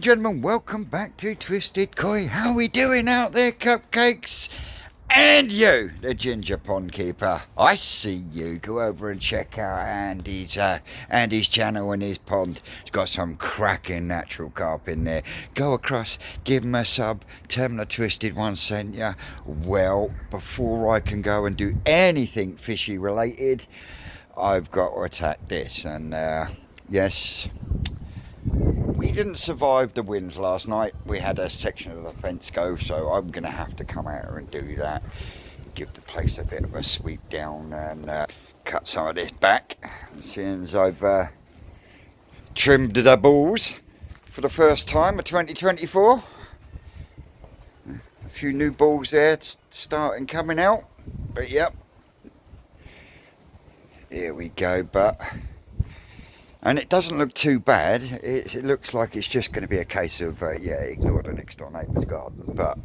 gentlemen, welcome back to Twisted Koi. How we doing out there, cupcakes? And you, the ginger pond keeper, I see you. Go over and check out Andy's channel and his pond. He's got some cracking natural carp in there. Go across, give him a sub, tell him the Twisted One sent you. Well, before I can go and do anything fishy related, I've got to attack this. And yes, we didn't survive the winds last night. We had a section of the fence go, so I'm going to have to come out here and do that. Give the place a bit of a sweep down and cut some of this back. Since I've trimmed the balls for the first time of 2024. A few new balls there starting coming out. But yep. Here we go, and it doesn't look too bad. It looks like it's just going to be a case of, ignore the next door neighbour's garden, but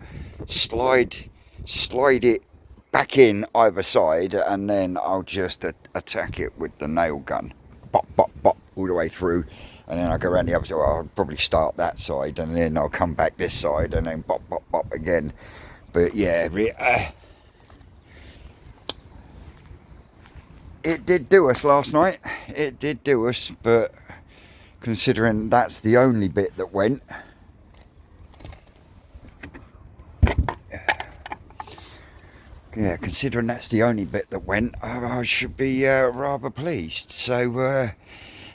slide it back in either side, and then I'll just attack it with the nail gun. Bop, bop, bop, all the way through, and then I'll go around the other side. I'll probably start that side, and then I'll come back this side, and then bop, bop, bop again. But yeah, it did do us last night. It did do us, but considering that's the only bit that went, considering that's the only bit that went, I should be rather pleased. So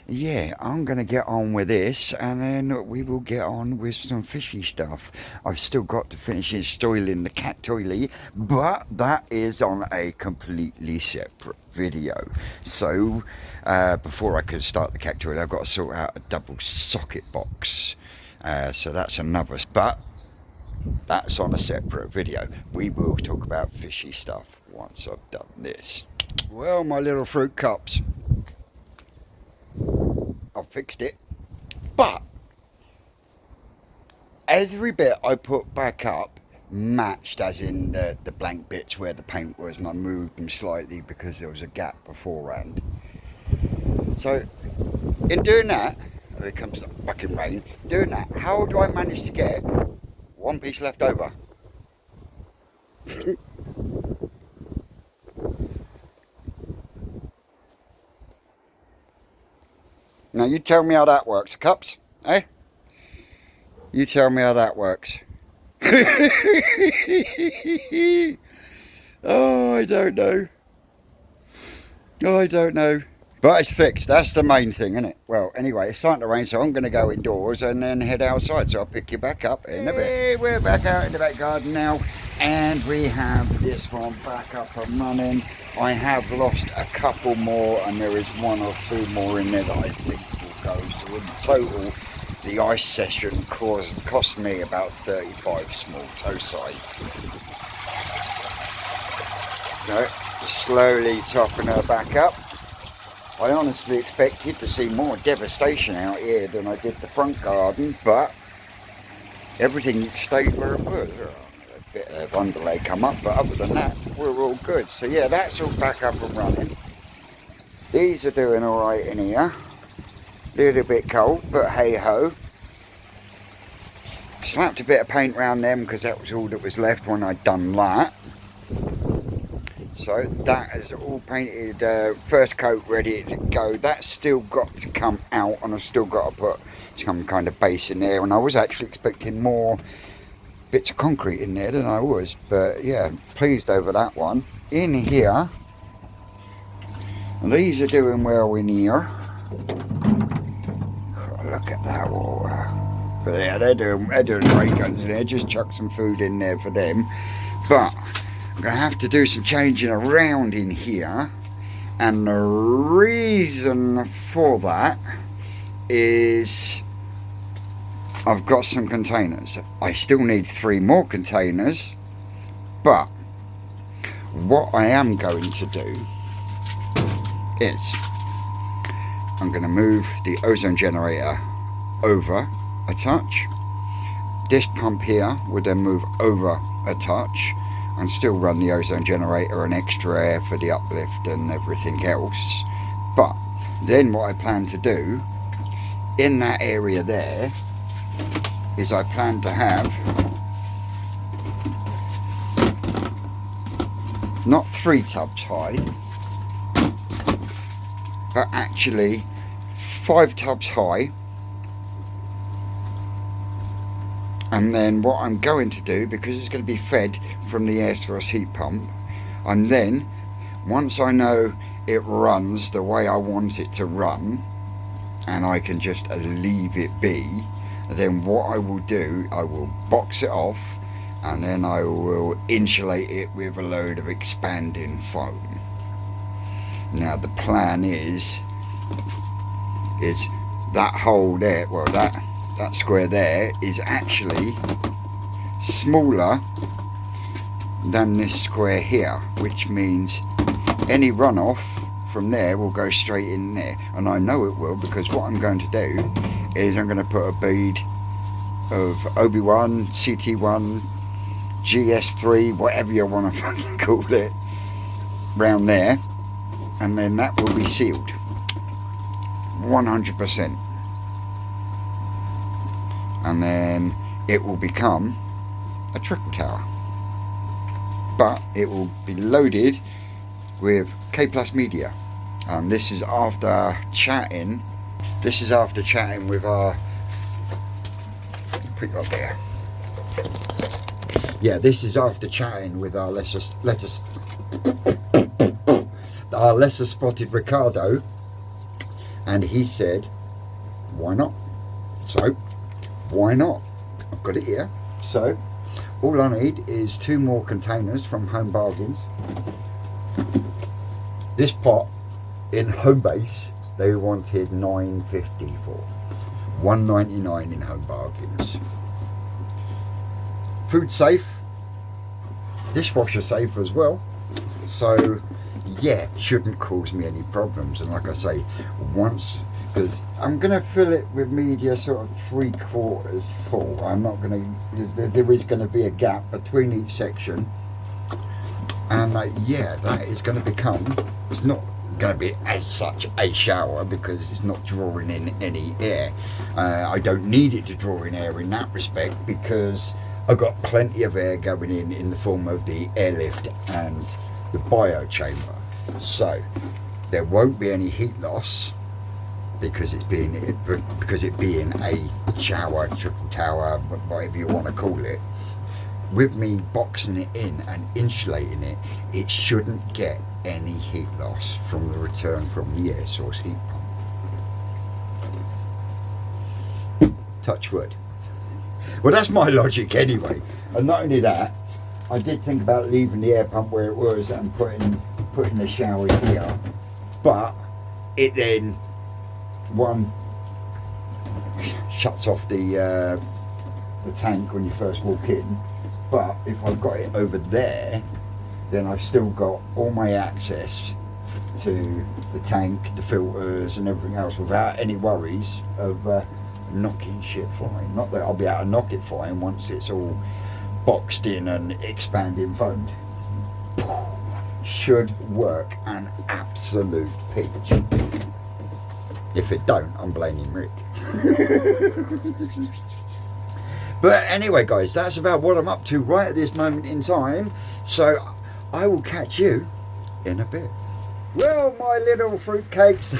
yeah, I'm going to get on with this, and then we will get on with some fishy stuff. I've still got to finish installing the cat toilet, but that is on a completely separate video. So before I can start the cat toilet, I've got to sort out a double socket box. So that's another, but that's on a separate video. We will talk about fishy stuff once I've done this. Well, my little fruit cups, I've fixed it, but every bit I put back up matched, as in the blank bits where the paint was, and I moved them slightly because there was a gap beforehand. So in doing that, here comes the fucking rain, doing that, how do I manage to get one piece left over? Now you tell me how that works, cups, eh? You tell me how that works. Oh, I don't know. But it's fixed. That's the main thing, isn't it? Well, anyway, it's starting to rain, so I'm going to go indoors and then head outside. So I'll pick you back up in a bit. Hey, we're back out in the back garden now, and we have this one back up and running. I have lost a couple more, and there is one or two more in there that I think will go. So in total, the ice session cost me about 35 small toci. So, slowly topping her back up. I honestly expected to see more devastation out here than I did the front garden, but everything stayed where it was. A bit of underlay come up, but other than that, we're all good. So yeah, that's all back up and running. These are doing all right in here. A little bit cold, but hey ho. Slapped a bit of paint around them because that was all that was left when I'd done that. So that is all painted, first coat ready to go. That's still got to come out, and I've still got to put some kind of base in there. And I was actually expecting more bits of concrete in there than I was, but yeah, pleased over that one. In here, these are doing well in here. Oh, look at that water. But yeah, they're doing great guns in there. Just chuck some food in there for them. But I'm going to have to do some changing around in here, and the reason for that is I've got some containers. I still need 3 more containers, but what I am going to do is I'm going to move the ozone generator over a touch. This pump here would then move over a touch and still run the ozone generator and extra air for the uplift and everything else. But then what I plan to do in that area there is I plan to have not 3 tubs high, but actually 5 tubs high. And then what I'm going to do, because it's going to be fed from the air source heat pump, and then once I know it runs the way I want it to run and I can just leave it be, then what I will do, I will box it off and then I will insulate it with a load of expanding foam. Now the plan is that hole there, well that square there is actually smaller than this square here, which means any runoff from there will go straight in there, and I know it will, because what I'm going to do is I'm going to put a bead of OB1, CT1, GS3, whatever you want to fucking call it, round there, and then that will be sealed 100%. And then it will become a trickle tower, but it will be loaded with K Plus media. And this is after chatting with our, put it up there, yeah, this is after chatting with our lesser spotted Ricardo, and he said why not. So why not? I've got it here. So all I need is 2 more containers from Home Bargains. This pot in Home Base they wanted $9.50 for, $1.99 in Home Bargains. Food safe, dishwasher safe as well. So yeah, shouldn't cause me any problems. And like I say, once, because I'm going to fill it with media sort of 3/4 full. I'm not going to, there is going to be a gap between each section, and yeah, that is going to become, it's not going to be as such a shower because it's not drawing in any air. I don't need it to draw in air in that respect, because I've got plenty of air going in the form of the airlift and the bio chamber, so there won't be any heat loss because it being a shower, trickle tower, whatever you want to call it. With me boxing it in and insulating it, it shouldn't get any heat loss from the return from the air source heat pump. Touch wood. Well, that's my logic anyway. And not only that, I did think about leaving the air pump where it was and putting the shower here, but it then, one, shuts off the tank when you first walk in, but if I've got it over there, then I've still got all my access to the tank, the filters and everything else without any worries of knocking shit flying. Not that I'll be able to knock it flying once it's all boxed in and expanding foamed. Should work an absolute peach. If it don't, I'm blaming Rick. But anyway guys, that's about what I'm up to right at this moment in time, so I will catch you in a bit. Well, my little fruitcakes,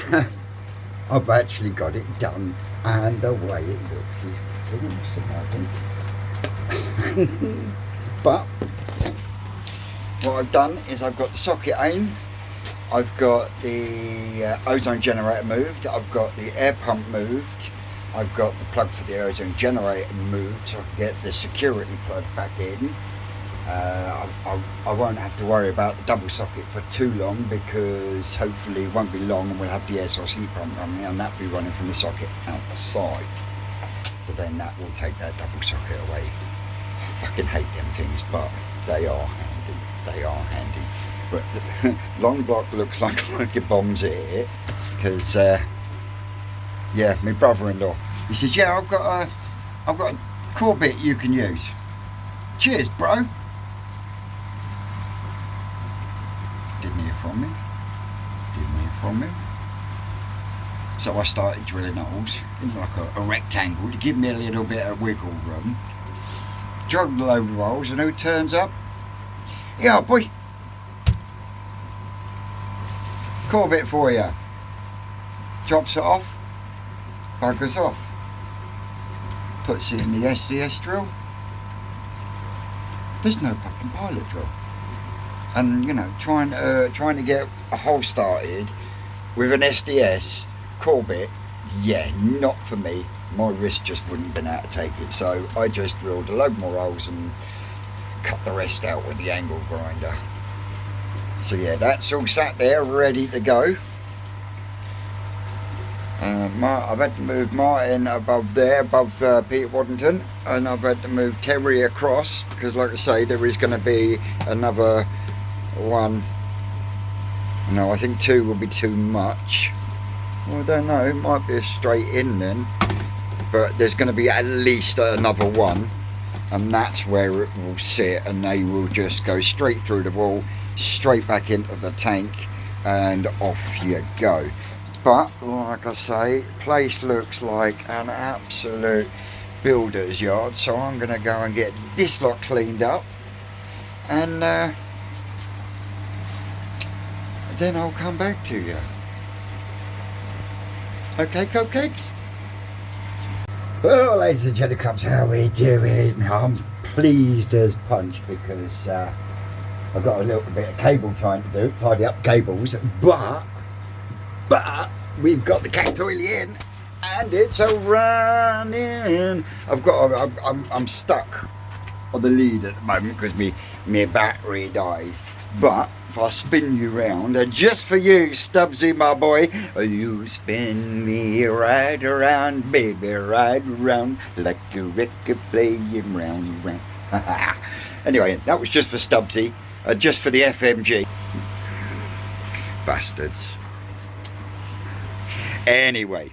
I've actually got it done, and the way it looks is pretty awesome, I think. But what I've done is I've got the socket aim, I've got the ozone generator moved, I've got the air pump moved, I've got the plug for the ozone generator moved so I can get the security plug back in. I won't have to worry about the double socket for too long, because hopefully it won't be long and we'll have the air source heat pump running, and that'll be running from the socket outside. So then that will take that double socket away. I fucking hate them things, but they are handy. They are handy. But the long block looks like fucking bombs here, because yeah, my brother-in-law, he says, yeah, I've got a core bit you can use. Cheers, bro. Didn't hear from him. Didn't hear from him. So I started drilling holes in like a rectangle to give me a little bit of wiggle room. Drilled a load of holes, and who turns up? Yeah, boy. Cool bit for you. Drops it off, buggers off. Puts it in the SDS drill. There's no fucking pilot drill. And you know, trying to get a hole started with an SDS core bit, yeah, not for me. My wrist just wouldn't have been able to take it. So I just drilled a load more holes and cut the rest out with the angle grinder. So yeah, that's all sat there ready to go. I've had to move Martin above there, above Peter Waddington, and I've had to move Terry across because, like I say, there is going to be another one. No, I think 2 will be too much. Well, I don't know, it might be a straight in then, but there's going to be at least another one, and that's where it will sit, and they will just go straight through the wall, straight back into the tank, and off you go. But like I say, place looks like an absolute builder's yard, so I'm going to go and get this lot cleaned up, and then I'll come back to you. Okay, cupcakes? Well, ladies and gentlemen, how are we doing? I'm pleased as punch because I've got a little bit of cable time to do, tidy up cables, but we've got the cat toilet in and it's a running. I'm stuck on the lead at the moment because my battery dies. But if I spin you round, and just for you, Stubbsy, my boy, you spin me right around, baby, right around, like a record playing round and round. Anyway, that was just for Stubbsy, just for the FMG. Bastards. Anyway,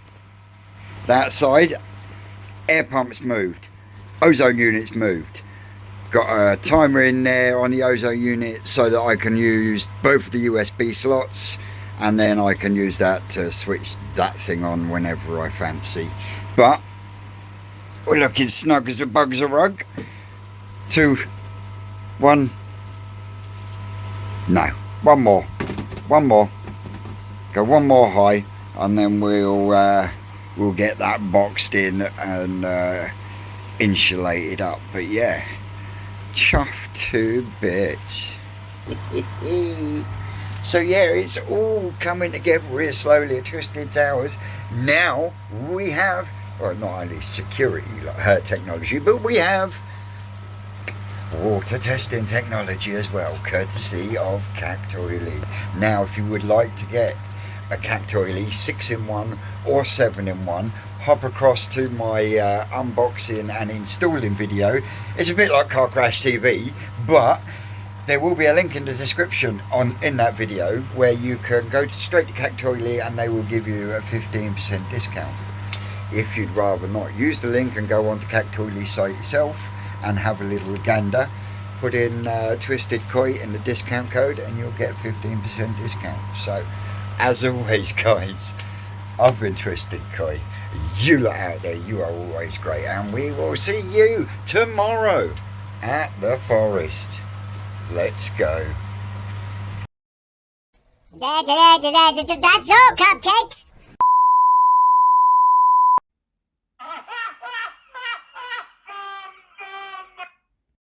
that side, air pumps moved, ozone units moved. Got a timer in there on the ozone unit so that I can use both of the USB slots, and then I can use that to switch that thing on whenever I fancy. But we're looking snug as a bug's a rug. 2, 1, no, one more, go one more high, and then we'll get that boxed in and insulated up. But yeah, chuffed to bits. So yeah, it's all coming together here slowly at Twisted Towers. Now we have, well, not only security like her technology, but we have water testing technology as well, courtesy of Cactoily. Now if you would like to get a Cactoily 6-in-1 or 7-in-1, hop across to my unboxing and installing video. It's a bit like Car Crash TV, but there will be a link in the description in that video where you can go straight to Cactoily and they will give you a 15% discount. If you'd rather not use the link and go on to Cactoily site yourself and have a little gander, put in Twisted Koi in the discount code and you'll get 15% discount. So as always, guys, I've been Twisted Koi. You lot out there, you are always great, and we will see you tomorrow at the forest. Let's go. That's all, cupcakes.